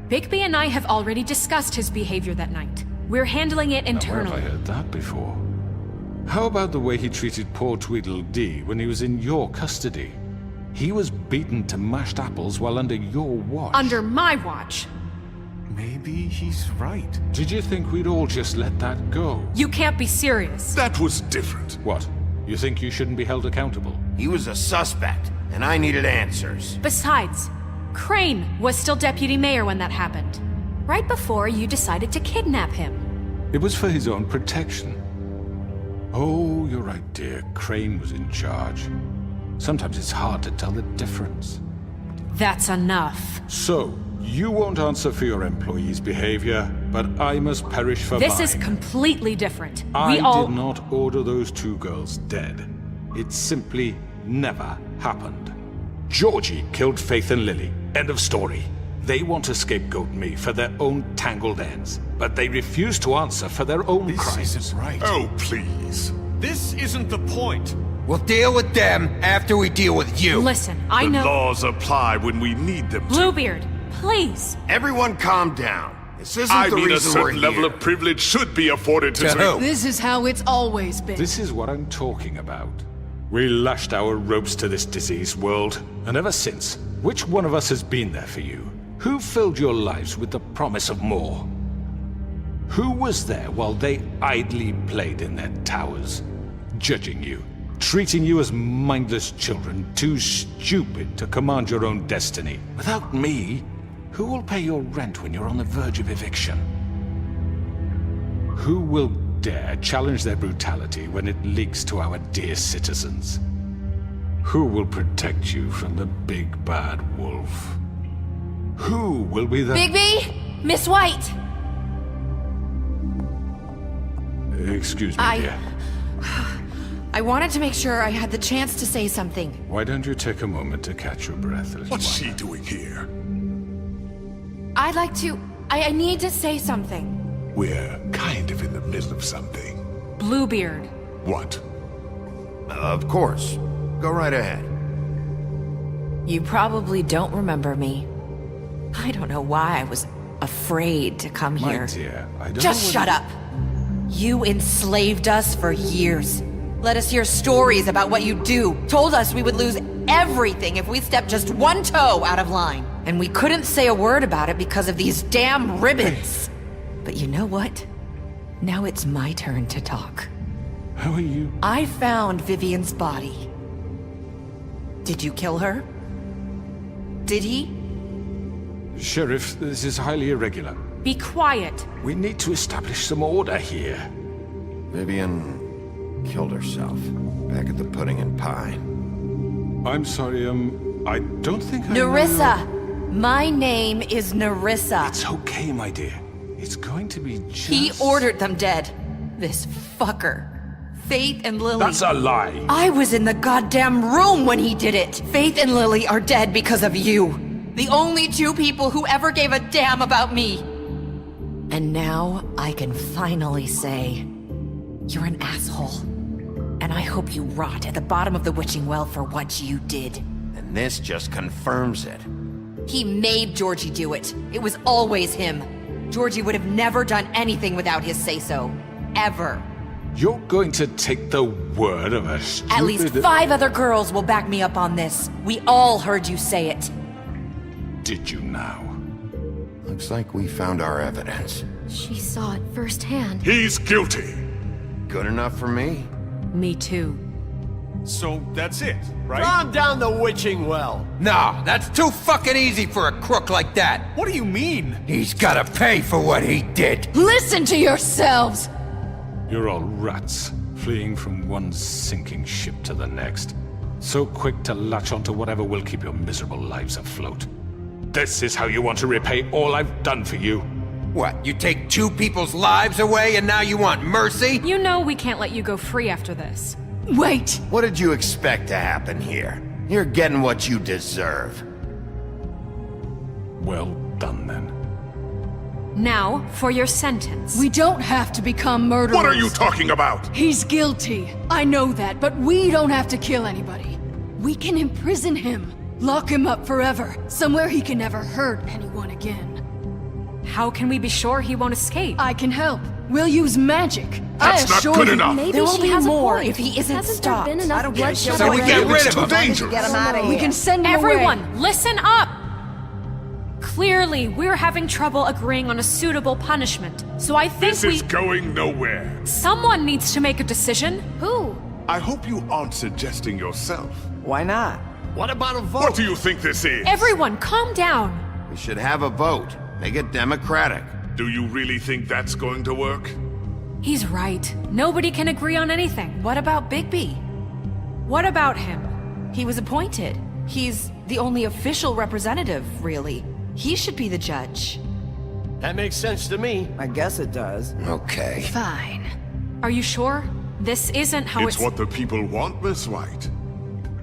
Bigby and I have already discussed his behavior that night. We're handling it Now, where internally. have I heard that before? How about the way he treated poor Tweedledee when he was in your custody? He was beaten to mashed apples while under your watch. Under my watch. Maybe he's right. Did you think we'd all just let that go? You can't be serious. That was different. What? You think you shouldn't be held accountable? He was a suspect, and I needed answers. Besides, Crane was still deputy mayor when that happened. Right before you decided to kidnap him. It was for his own protection. Oh, you're right, dear. Crane was in charge. Sometimes it's hard to tell the difference. That's enough. So, you won't answer for your employees' behavior, but I must perish for This mine. is completely different. I did not order those two girls dead. It simply never happened. Georgie killed Faith and Lily. End of story. They want to scapegoat me for their own tangled ends, but they refuse to answer for their own crimes. This isn't right. Oh, please. This isn't the point. We'll deal with them after we deal with you. Listen, I The know... laws apply when we need them to. Bluebeard, please. Everyone calm down. This isn't I the mean, a reason we're certain level here. of privilege should be afforded to... To who? This is how it's always been. This is what I'm talking about. We lashed our ropes to this diseased world, and ever since, which one of us has been there for you? Who filled your lives with the promise of more? Who was there while they idly played in their towers, judging you, treating you as mindless children, too stupid to command your own destiny? Without me, who will pay your rent when you're on the verge of eviction? Who will dare challenge their brutality when it leaks to our dear citizens? Who will protect you from the big bad wolf? Who will be the... Bigby! Miss White! Excuse me, dear. I wanted to make sure I had the chance to say something. Why don't you take a moment to catch your breath, little What's one? she doing here? I'd like to... I need to say something. We're kind of in the middle of something. Bluebeard. What? Of course. Go right ahead. You probably don't remember me. I don't know why I was afraid to come My here. dear, I don't Just know shut up. You enslaved us for years. Let us hear stories about what you do. Told us we would lose everything if we stepped just one toe out of line. And we couldn't say a word about it because of these damn ribbons. But you know what? Now it's my turn to talk. How are you? I found Vivian's body. Did you kill her? Did he? Sheriff, this is highly irregular. Be quiet. We need to establish some order here. Vivian killed herself back at the Pudding and Pie. I'm sorry, I don't think I know- Nerissa! My name is Nerissa. It's okay, my dear. It's going to be just... He ordered them dead. This fucker. Faith and Lily. That's a lie. I was in the goddamn room when he did it. Faith and Lily are dead because of you. The only two people who ever gave a damn about me. And now I can finally say, you're an asshole. And I hope you rot at the bottom of the witching well for what you did. And this just confirms it. He made Georgie do it. It was always him. Georgie would have never done anything without his say-so. Ever. You're going to take the word of a stupid... At least 5 other girls will back me up on this. We all heard you say it. did you now? Looks like we found our evidence. She saw it firsthand. He's guilty. Good enough for me? Me too. So that's it, right? Calm down the witching well. No, that's too fucking easy for a crook like that. What do you mean? He's gotta pay for what he did. Listen to yourselves! You're all rats, fleeing from one sinking ship to the next. So quick to latch onto whatever will keep your miserable lives afloat. This is how you want to repay all I've done for you? What, you take two people's lives away and now you want mercy? You know we can't let you go free after this. Wait! What did you expect to happen here? You're getting what you deserve. Well done, then. Now, for your sentence. We don't have to become murderers. What are you talking about? He's guilty. I know that, but we don't have to kill anybody. We can imprison him. Lock him up forever, somewhere he can never hurt anyone again. How can we be sure he won't escape? I can help. We'll use magic. That's not good enough. Maybe There will she be has more a point. if he isn't Hasn't stopped. there been enough bloodshed? So we get rid of him. Dangerous. Get him out of here. We can send him Everyone, away. listen up! Clearly, we're having trouble agreeing on a suitable punishment. So I think This is going nowhere. someone needs to make a decision. Who? I hope you aren't suggesting yourself. Why not? What about a vote? What do you think this is? Everyone, calm down. We should have a vote. Make it democratic. Do you really think that's going to work? He's right. Nobody can agree on anything. What about Bigby? What about him? He was appointed. He's the only official representative, really. He should be the judge. That makes sense to me. I guess it does. Okay. Fine. Are you sure? This isn't how It's what the people want, Miss White.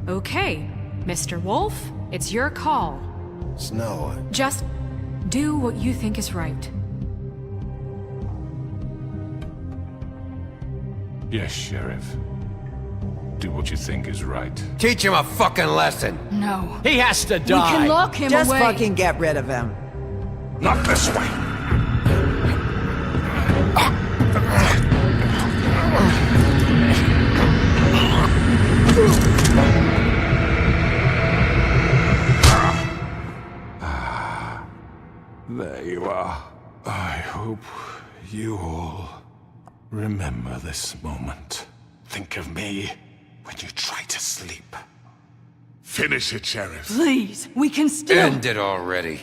Okay, Mr. Wolf, it's your call. Snow. Just do what you think is right. Yes, Sheriff. Do what you think is right. Teach him a fucking lesson. No. He has to We die. can lock him Just away. fucking get rid of him. Not this way. There you are. I hope you all remember this moment. Think of me when you try to sleep. Finish it, Sheriff. Please, we can still... End it already.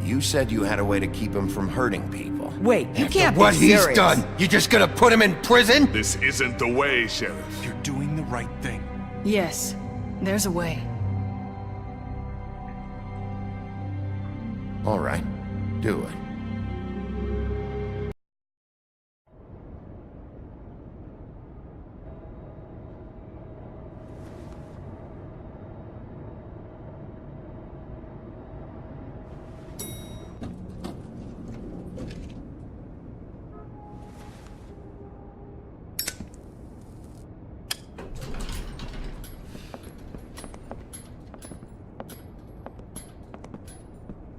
You said you had a way to keep him from hurting people. Wait, you can't What be he's serious. done, you just gonna put him in prison? This isn't the way, Sheriff. You're doing the right thing. Yes, there's a way. All right, do it.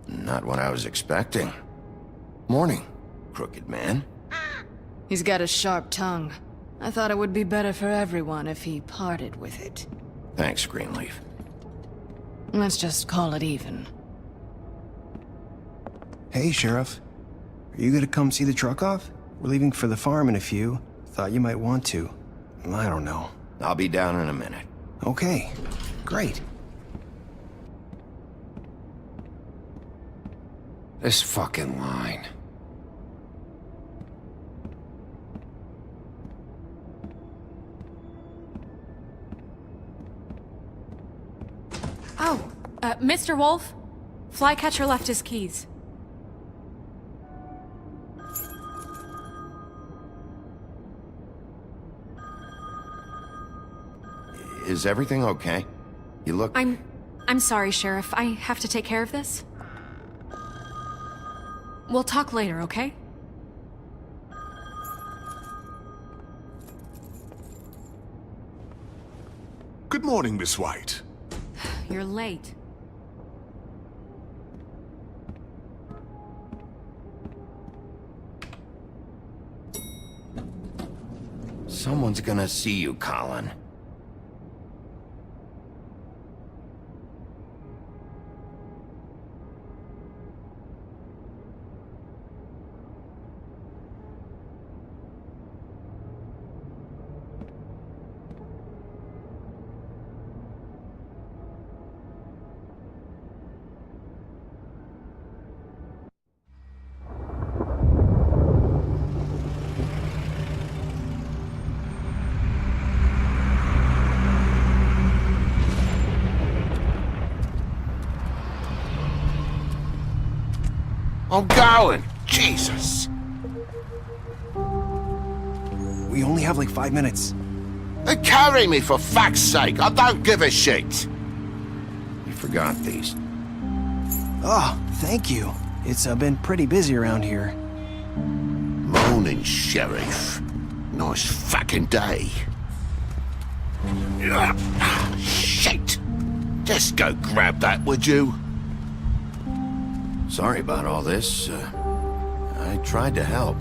Not what I was expecting. Morning, crooked man. He's got a sharp tongue. I thought it would be better for everyone if he parted with it. Thanks, Greenleaf. Let's just call it even. Hey, Sheriff. Are you gonna come see the truck off? We're leaving for the farm in a few. Thought you might want to. I don't know. I'll be down in a minute. Okay, great. This fucking line. Oh, Mr. Wolf, Flycatcher left his keys. Is everything okay? You look... I'm sorry, Sheriff. I have to take care of this. We'll talk later, okay? Good morning, Miss White. You're late. Someone's gonna see you, Colin. I'm going! Jesus! We only have like 5 minutes. Then carry me for fuck's sake! I don't give a shit! You forgot these. Oh, thank you. It's been pretty busy around here. Morning, Sheriff. Nice fucking day. Shit! Just go grab that, would you? Sorry about all this. I tried to help.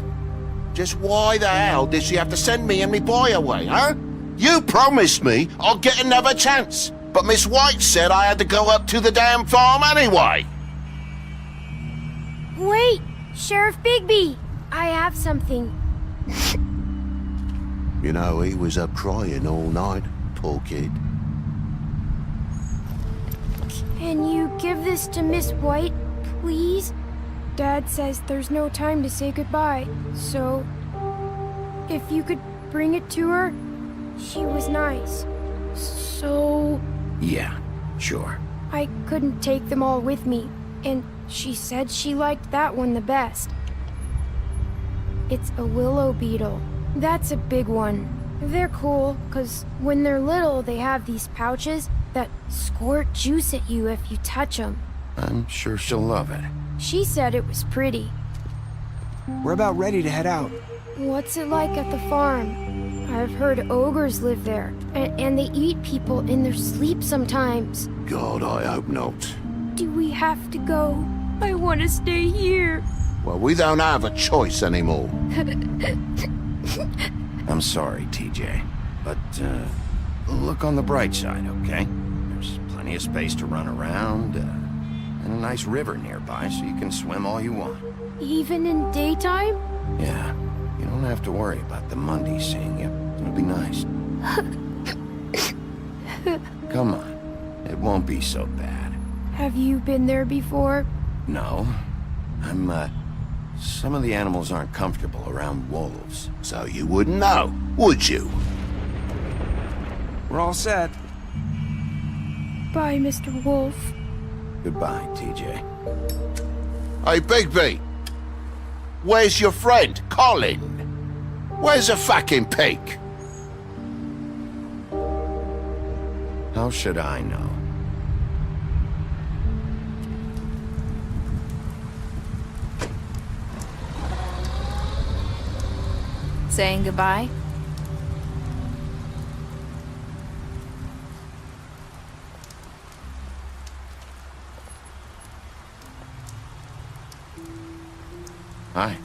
Just why the hell did she have to send me and me boy away, huh? You promised me I'll get another chance, but Miss White said I had to go up to the damn farm anyway. Wait! Sheriff Bigby! I have something. You know, he was up crying all night, poor kid. Can you give this to Miss White, please? Dad says there's no time to say goodbye, so if you could bring it to her, she was nice. So... Yeah, sure. I couldn't take them all with me, and she said she liked that one the best. It's a willow beetle. That's a big one. They're cool, 'cause when they're little, they have these pouches that squirt juice at you if you touch them. I'm sure she'll love it. She said it was pretty. We're about ready to head out. What's it like at the farm? I've heard ogres live there, and they eat people in their sleep sometimes. God, I hope not. Do we have to go? I want to stay here. Well, we don't have a choice anymore. I'm sorry, TJ. But, look on the bright side, okay? There's plenty of space to run around, and a nice river nearby, so you can swim all you want. Even in daytime? Yeah. You don't have to worry about the Mundies seeing you. It'll be nice. Come on. It won't be so bad. Have you been there before? No. Some of the animals aren't comfortable around wolves. So you wouldn't know, would you? We're all set. Bye, Mr. Wolf. Goodbye, TJ. Hey, Bigby. Where's your friend, Colin? Where's the fucking pig? How should I know? Saying goodbye? Hi.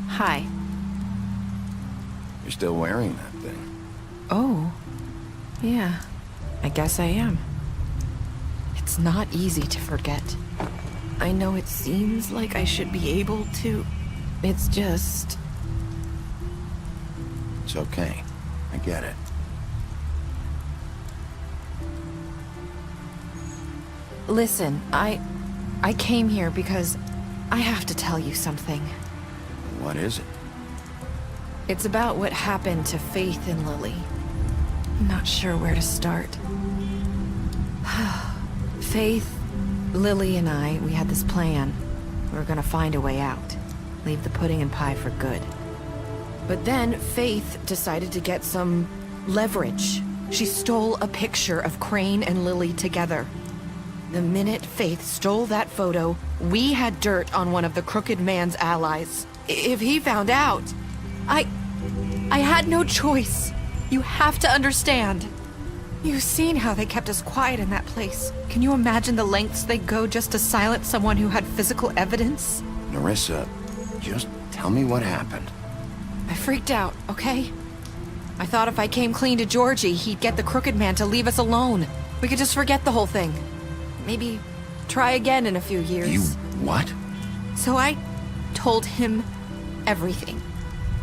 Hi. You're still wearing that thing. Oh. Yeah. I guess I am. It's not easy to forget. I know it seems like I should be able to. It's just... It's okay. I get it. Listen, I came here because I have to tell you something. What is it? It's about what happened to Faith and Lily. I'm not sure where to start. Faith, Lily, and I, we had this plan. We were gonna find a way out. Leave the pudding and pie for good. But then Faith decided to get some leverage. She stole a picture of Crane and Lily together. The minute Faith stole that photo, we had dirt on one of the Crooked Man's allies. If he found out, I had no choice. You have to understand. You've seen how they kept us quiet in that place. Can you imagine the lengths they go just to silence someone who had physical evidence? Nerissa, just tell me what happened. I freaked out, okay? I thought if I came clean to Georgie, he'd get the crooked man to leave us alone. We could just forget the whole thing. Maybe try again in a few years. You what? So I told him everything.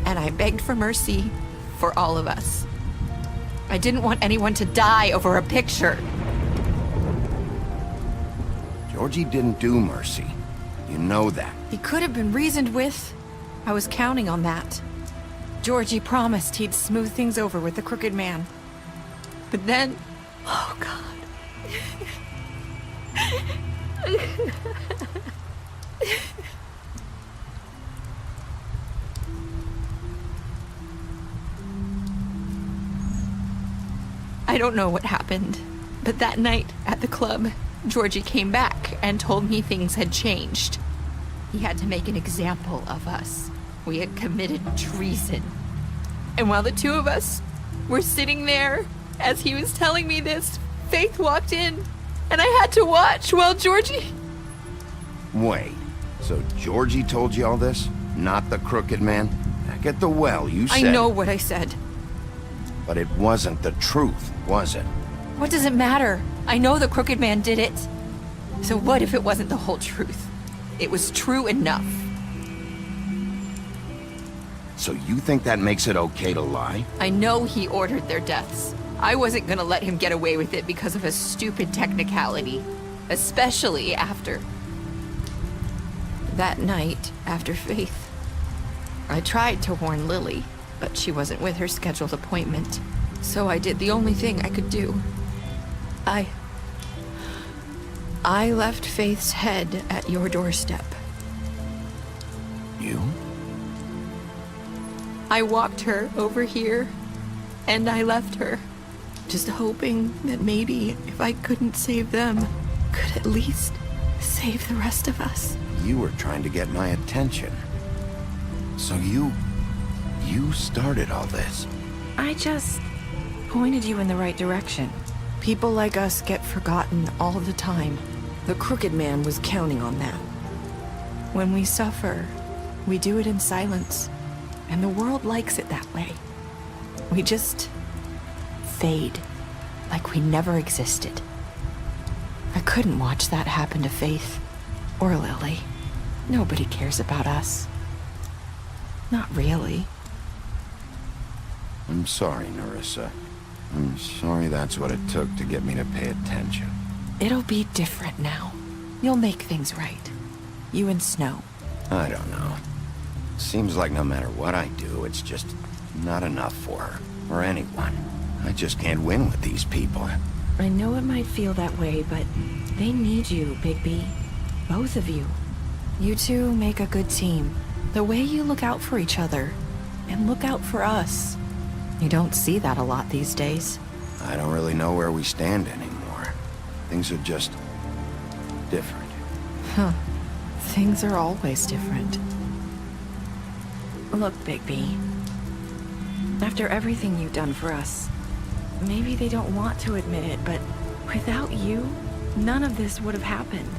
And I begged for mercy for all of us. I didn't want anyone to die over a picture. Georgie didn't do mercy. You know that. He could have been reasoned with. I was counting on that. Georgie promised he'd smooth things over with the crooked man. But then... Oh, God. I don't know what happened, but that night at the club, Georgie came back and told me things had changed. He had to make an example of us. We had committed treason. And while the two of us were sitting there, as he was telling me this, Faith walked in, and I had to watch while Georgie... Wait, so Georgie told you all this? Not the crooked man? Back at the well, you said... I know what I said. But it wasn't the truth, was it? What does it matter? I know the crooked man did it. So what if it wasn't the whole truth? It was true enough. So you think that makes it okay to lie? I know he ordered their deaths. I wasn't gonna let him get away with it because of a stupid technicality. Especially after... that night, after Faith. I tried to warn Lily, but she wasn't with her scheduled appointment. So I did the only thing I could do. I left Faith's head at your doorstep. You? I walked her over here, and I left her. Just hoping that maybe if I couldn't save them, could at least save the rest of us. You were trying to get my attention. So you started all this. I just pointed you in the right direction. People like us get forgotten all the time. The crooked man was counting on that. When we suffer, we do it in silence, and the world likes it that way. We just fade, like we never existed. I couldn't watch that happen to Faith, or Lily. Nobody cares about us. Not really. I'm sorry, Nerissa. I'm sorry that's what it took to get me to pay attention. It'll be different now. You'll make things right. You and Snow. I don't know. Seems like no matter what I do, it's just not enough for her, or anyone. I just can't win with these people. I know it might feel that way, but they need you, Bigby. Both of you. You two make a good team. The way you look out for each other, and look out for us. You don't see that a lot these days. I don't really know where we stand anymore. Things are just different. Huh. Things are always different. Look, Bigby. After everything you've done for us, maybe they don't want to admit it, but without you, none of this would have happened.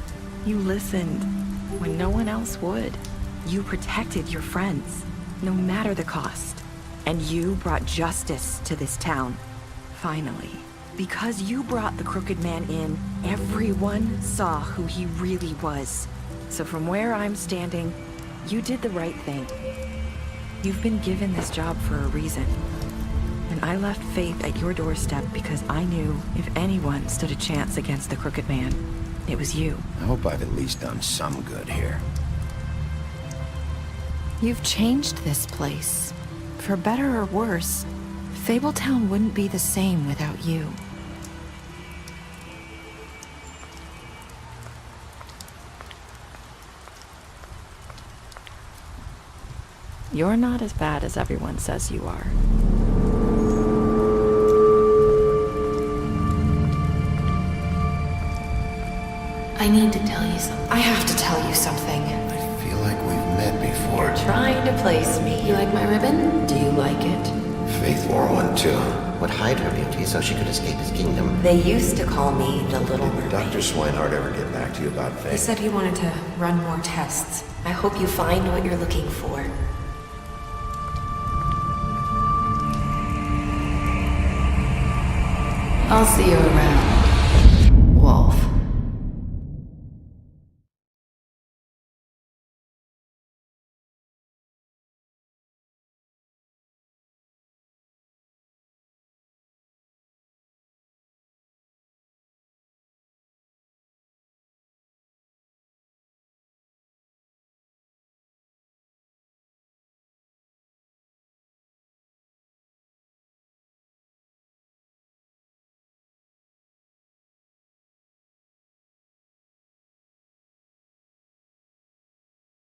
You listened when no one else would. You protected your friends, no matter the cost. And you brought justice to this town. Finally. Because you brought the crooked man in, everyone saw who he really was. So from where I'm standing, you did the right thing. You've been given this job for a reason. And I left Faith at your doorstep because I knew if anyone stood a chance against the crooked man, it was you. I hope I've at least done some good here. You've changed this place. For better or worse, Fabletown wouldn't be the same without you. You're not as bad as everyone says you are. I need to tell you something. I have to tell you something. I feel like we've met before. You're trying to place me. You like my ribbon? Do you like it? Faith wore one too. Would hide her beauty so she could escape his kingdom. They used to call me the Little Mermaid. Did Dr. Swinehart ever get back to you about Faith? He said he wanted to run more tests. I hope you find what you're looking for. I'll see you around, Wolf.